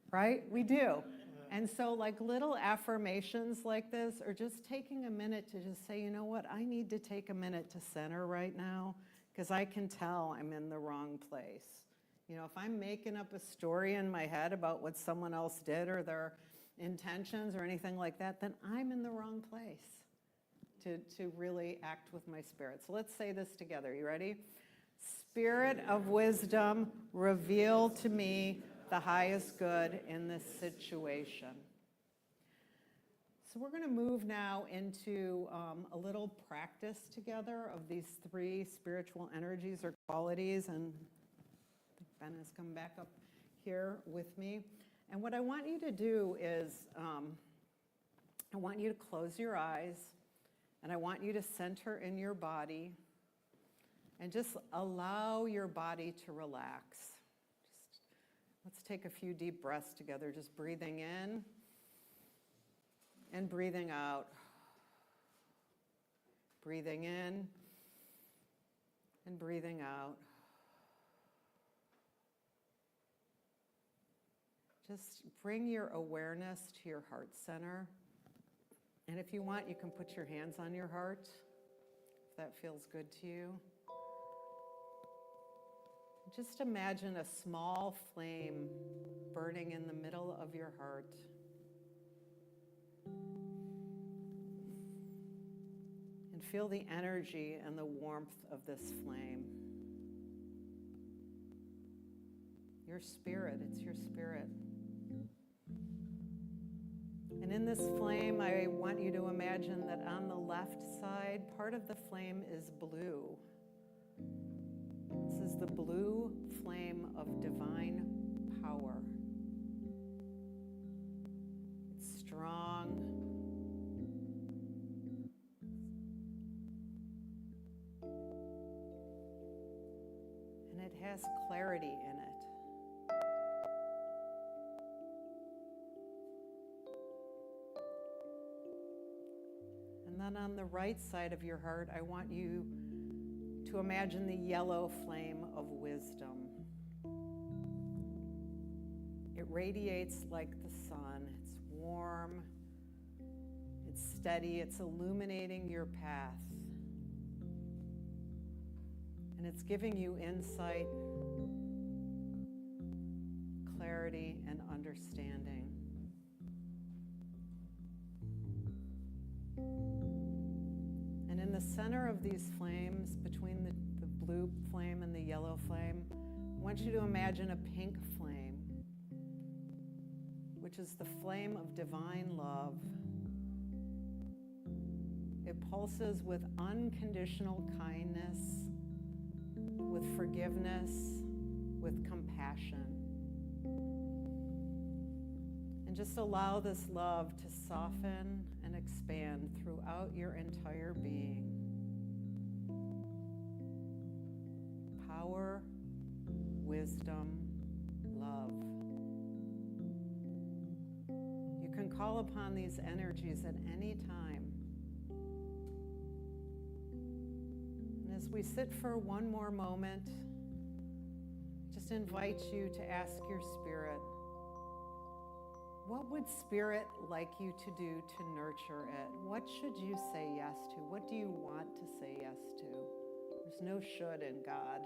Right? We do. And so like little affirmations like this are just taking a minute to just say, you know what, I need to take a minute to center right now because I can tell I'm in the wrong place. You know, if I'm making up a story in my head about what someone else did or their intentions or anything like that, then I'm in the wrong place to really act with my spirit. So let's say this together. You ready? Spirit of wisdom, reveal to me the highest good in this situation. So we're going to move now into a little practice together of these three spiritual energies or qualities. And I think Ben has come back up here with me. And what I want you to do is I want you to close your eyes and I want you to center in your body and just allow your body to relax. Let's take a few deep breaths together, just breathing in and breathing out. Breathing in and breathing out. Just bring your awareness to your heart center. And if you want, you can put your hands on your heart, if that feels good to you. Just imagine a small flame burning in the middle of your heart. And feel the energy and the warmth of this flame. Your spirit, it's your spirit. And in this flame, I want you to imagine that on the left side, part of the flame is blue. This is the blue flame of divine power. It's strong. And it has clarity in it. And then on the right side of your heart, I want you to imagine the yellow flame of wisdom. It radiates like the sun. It's warm, it's steady, it's illuminating your path. And it's giving you insight, clarity, and understanding. And in the center of these flames, between the blue flame and the yellow flame, I want you to imagine a pink flame. which is the flame of divine love. It pulses with unconditional kindness, with forgiveness, with compassion. And just allow this love to soften and expand throughout your entire being. Power, wisdom, love. You can call upon these energies at any time. And as we sit for one more moment, just invite you to ask your spirit, what would Spirit like you to do to nurture it? What should you say yes to? What do you want to say yes to? There's no should in God.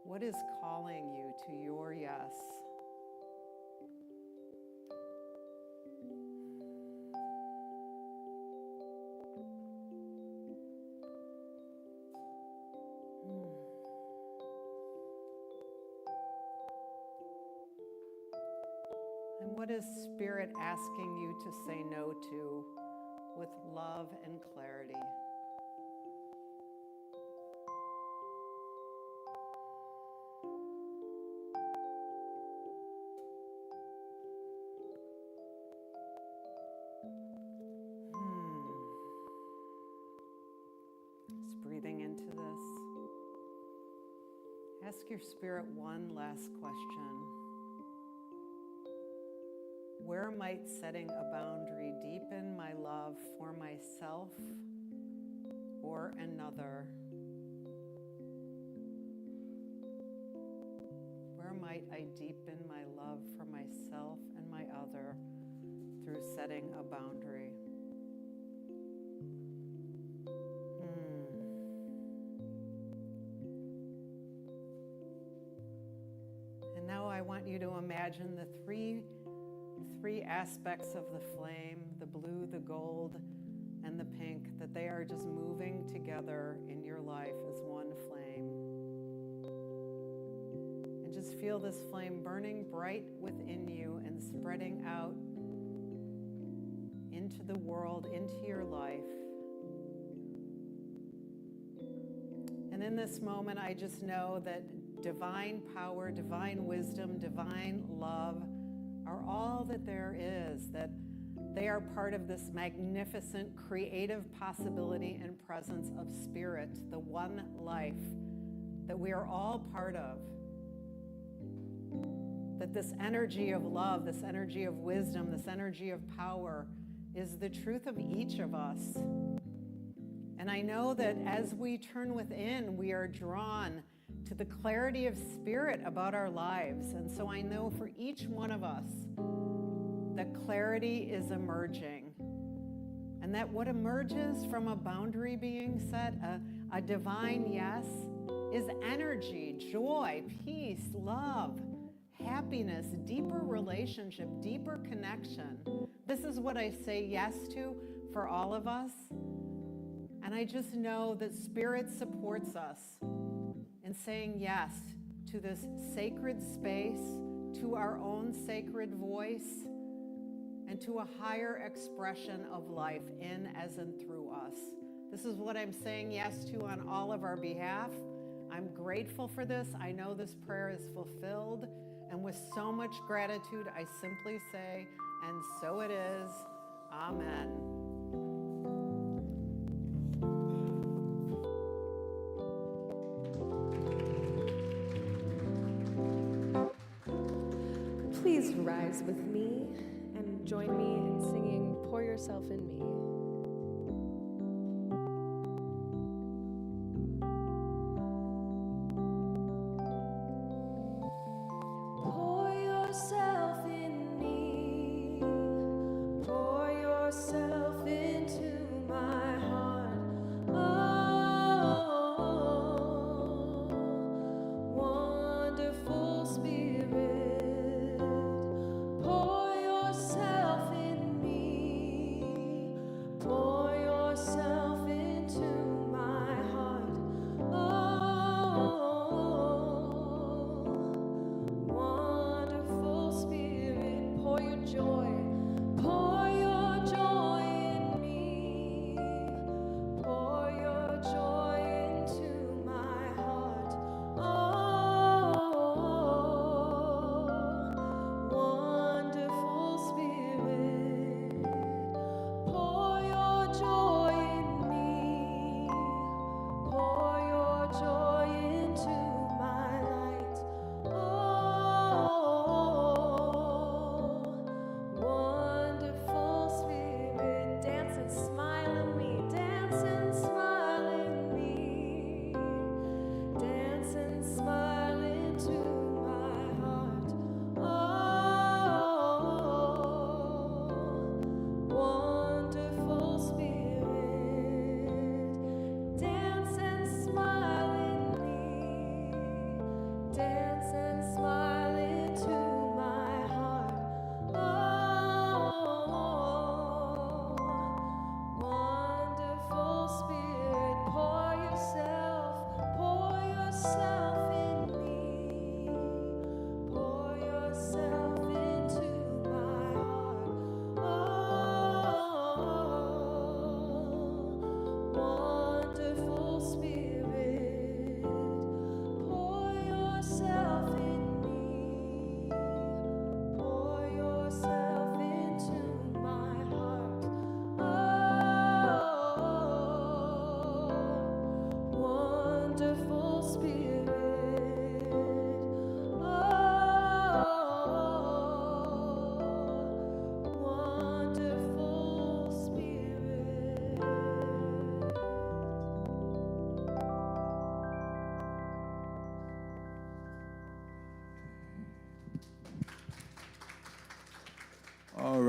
What is calling you to your yes? And what is Spirit asking you to say no to with love and clarity? Just breathing into this. Ask your spirit one last question. Where might setting a boundary deepen my love for myself or another? Where might I deepen my love for myself and my other through setting a boundary? And now I want you to imagine the three aspects of the flame, the blue, the gold, and the pink, that they are just moving together in your life as one flame. And just feel this flame burning bright within you and spreading out into the world, into your life. And in this moment, I just know that divine power, divine wisdom, divine love are all that there is, that they are part of this magnificent creative possibility and presence of Spirit, the one life that we are all part of. That this energy of love, this energy of wisdom, this energy of power is the truth of each of us. And I know that as we turn within, we are drawn to the clarity of Spirit about our lives. And so I know for each one of us that clarity is emerging. And that what emerges from a boundary being set, a divine yes, is energy, joy, peace, love, happiness, deeper relationship, deeper connection. This is what I say yes to for all of us. And I just know that Spirit supports us in saying yes to this sacred space, to our own sacred voice, and to a higher expression of life in, as, and through us. This is what I'm saying yes to on all of our behalf. I'm grateful for this. I know this prayer is fulfilled. And with so much gratitude, I simply say, and so it is. Amen. Please rise with me and join me in singing Pour Yourself in Me. Pour yourself in me, pour yourself into my heart. Oh, wonderful Spirit, pour yourself in me,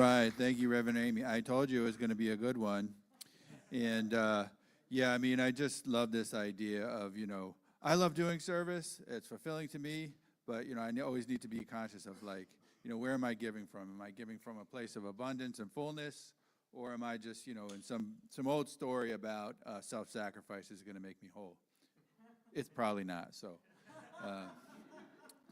right. Thank you, Reverend Aimee. I told you it was going to be a good one. And yeah, I mean, I just love this idea of, I love doing service. It's fulfilling to me. But, I always need to be conscious of, like, where am I giving from? Am I giving from a place of abundance and fullness? Or am I just, in some old story about self-sacrifice is going to make me whole? It's probably not. So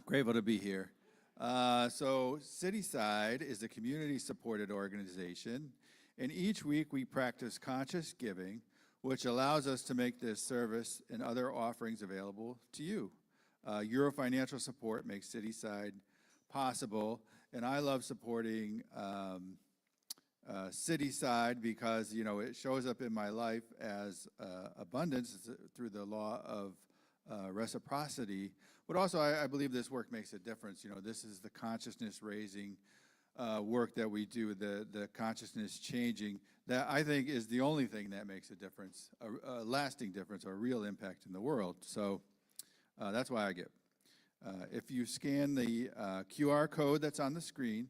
grateful to be here. So Cityside is a community-supported organization, and each week we practice conscious giving, which allows us to make this service and other offerings available to you. Your financial support makes Cityside possible, and I love supporting Cityside because, it shows up in my life as abundance through the law of reciprocity. But also, I believe this work makes a difference. This is the consciousness-raising work that we do, the consciousness changing, that I think is the only thing that makes a difference, a lasting difference, or a real impact in the world. So that's why I give. If you scan the QR code that's on the screen,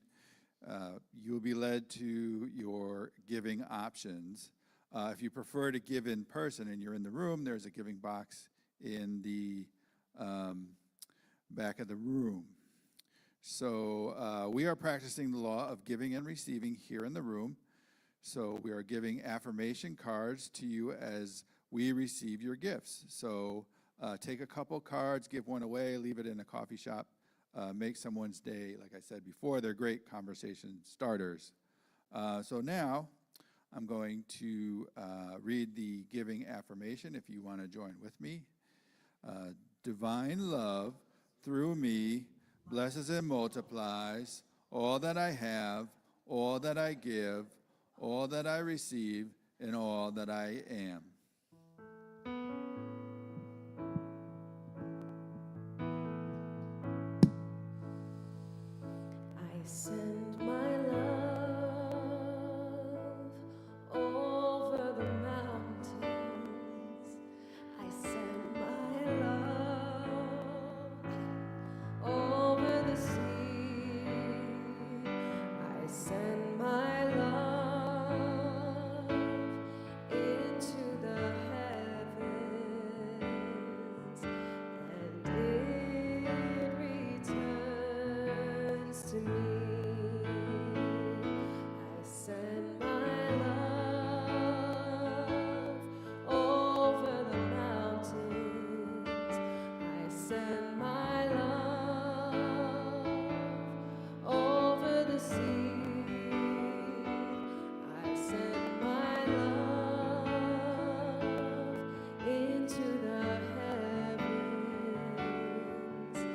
you'll be led to your giving options. If you prefer to give in person and you're in the room, there's a giving box in the back of the room. So we are practicing the law of giving and receiving here in the room. So we are giving affirmation cards to you as we receive your gifts. So take a couple cards, give one away, leave it in a coffee shop, make someone's day. Like I said before, they're great conversation starters. So now I'm going to read the giving affirmation if you want to join with me. Divine love through me blesses and multiplies all that I have, all that I give, all that I receive, and all that I am. I send my love over the mountains. I send my love over the sea. I send my love into the heavens, and it returns to me. I send my love over the mountains. I send my love over the sea. I send my love into the heavens, and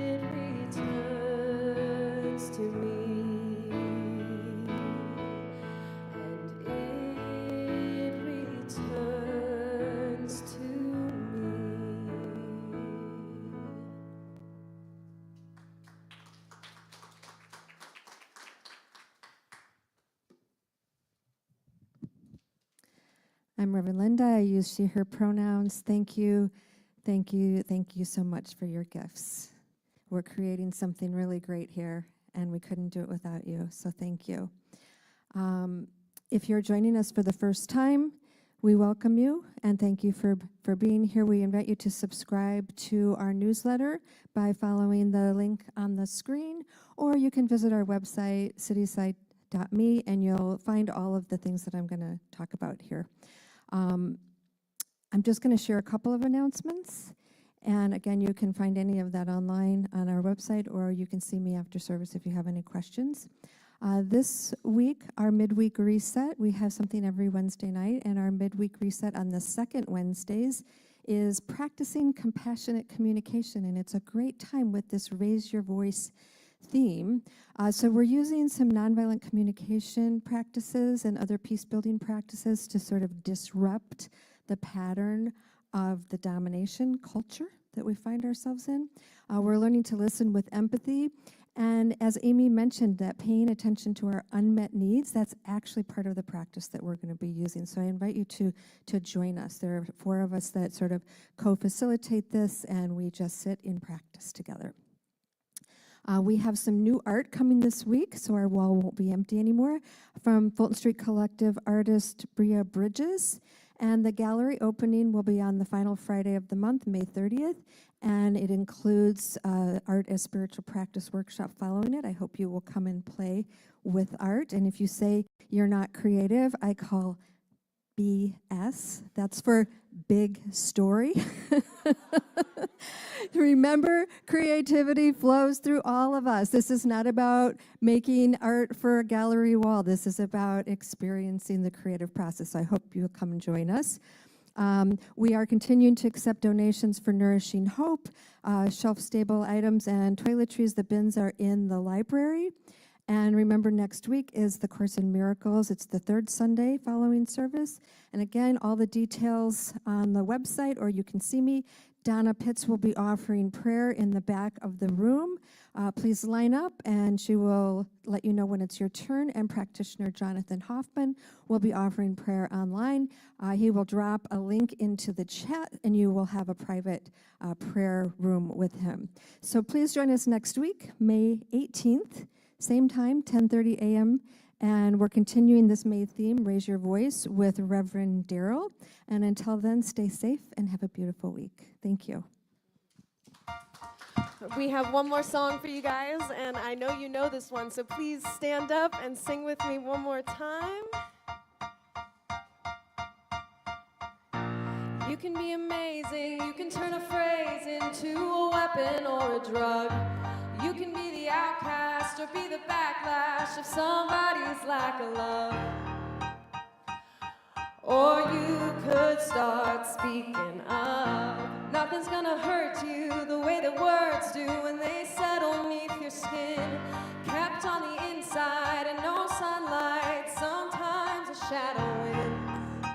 it returns to me. And it returns to me. I'm Reverend Linda. I use she, her pronouns. Thank you so much for your gifts. We're creating something really great here, and we couldn't do it without you, so thank you. If you're joining us for the first time, we welcome you, and thank you for being here. We invite you to subscribe to our newsletter by following the link on the screen, or you can visit our website, cityside.me, and you'll find all of the things that I'm going to talk about here. I'm just going to share a couple of announcements. And again, you can find any of that online on our website, or you can see me after service if you have any questions. This week, our midweek reset, we have something every Wednesday night, and our midweek reset on the second Wednesdays is practicing compassionate communication, and it's a great time with this Raise Your Voice theme. So we're using some nonviolent communication practices and other peace-building practices to sort of disrupt the pattern of the domination culture that we find ourselves in. We're learning to listen with empathy. And as Aimee mentioned, that paying attention to our unmet needs, that's actually part of the practice that we're going to be using. So I invite you to join us. There are 4 of us that sort of co-facilitate this, and we just sit in practice together. We have some new art coming this week, so our wall won't be empty anymore, from Fulton Street Collective artist Bria Bridges. And the gallery opening will be on the final Friday of the month, May 30th, and it includes art as spiritual practice workshop following it. I hope you will come and play with art. And if you say you're not creative, I call BS. That's for big story. Remember, creativity flows through all of us. This is not about making art for a gallery wall. This is about experiencing the creative process. So I hope you'll come and join us. We are continuing to accept donations for Nourishing Hope, shelf-stable items, and toiletries. The bins are in the library. And remember, next week is the Course in Miracles. It's the third Sunday following service. And again, all the details on the website, or you can see me. Donna Pitts will be offering prayer in the back of the room. Please line up, and she will let you know when it's your turn. And practitioner Jonathan Hoffman will be offering prayer online. He will drop a link into the chat, and you will have a private prayer room with him. So please join us next week, May 18th. Same time, 10:30 a.m., and we're continuing this May theme, Raise Your Voice, with Reverend Daryl. And until then, stay safe and have a beautiful week. Thank you. We have one more song for you guys, and I know you know this one, so please stand up and sing with me one more time. You can be amazing, you can turn a phrase into a weapon or a drug. You can be the outcast or be the backlash of somebody's lack of love. Or you could start speaking up. Nothing's gonna hurt you the way that words do when they settle beneath your skin. Kept on the inside and no sunlight, sometimes a shadow wins.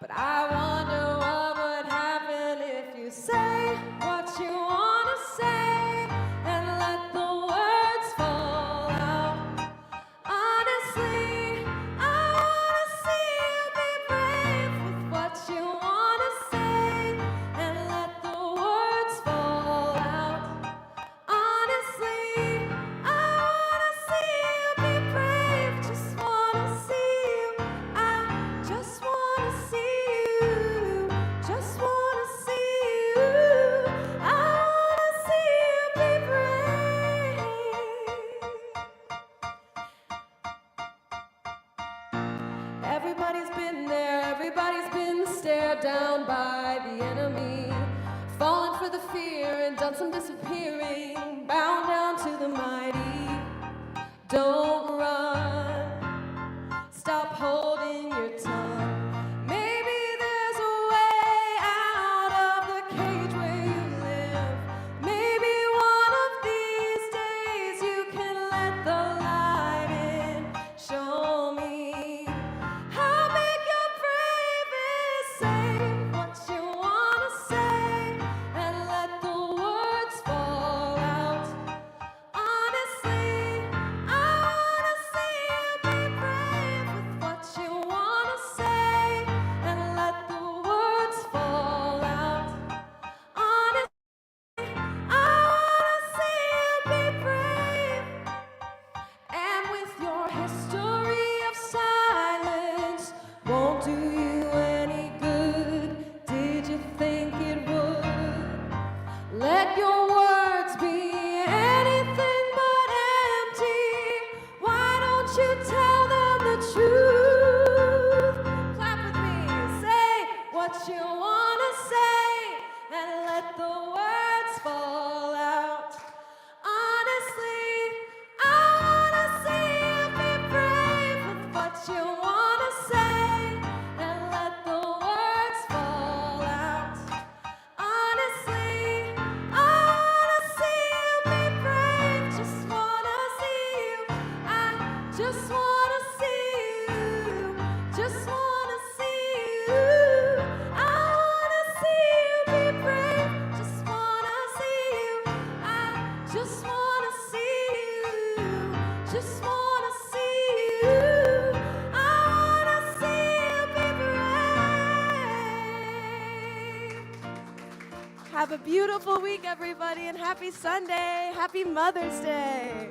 But I wonder what would happen if you say what you wanna say and let the words fall out. Honestly, I wanna see you be brave with what you wanna say and let the words fall out. Honestly, I wanna see you be brave. Just wanna see you. I just wanna see you. Just wanna see you. I wanna see you be brave. Everybody's been there, everybody's been stared down by the enemy, fallen for the fear and done some disappearing, bound down to the mighty. Don't run, stop holding your tongue. Maybe there's a way out of the cage where you live. Maybe one of these days you can let the light in. Show me how big your brave is. Say what you wanna say and let the words fall out. Honestly, I wanna see you be brave with what you wanna say and let the words fall out. Honestly, I wanna see you be brave. And with your history of silence, won't do you any good. Did you think it would? Let your words be anything but empty. Why don't you tell them the truth? Clap with me, say what you wanna say and let the words fall out. Honestly, I wanna see you be brave with what you wanna say and let the words fall out. Honestly, I wanna see you be brave. Just wanna see you. I just wanna see you. Just wanna see you. I wanna see you be brave. Just wanna see you. I just wanna see you. Just wanna see you. I wanna see you be brave. Have a beautiful week, everybody, and happy Sunday. Happy Mother's Day.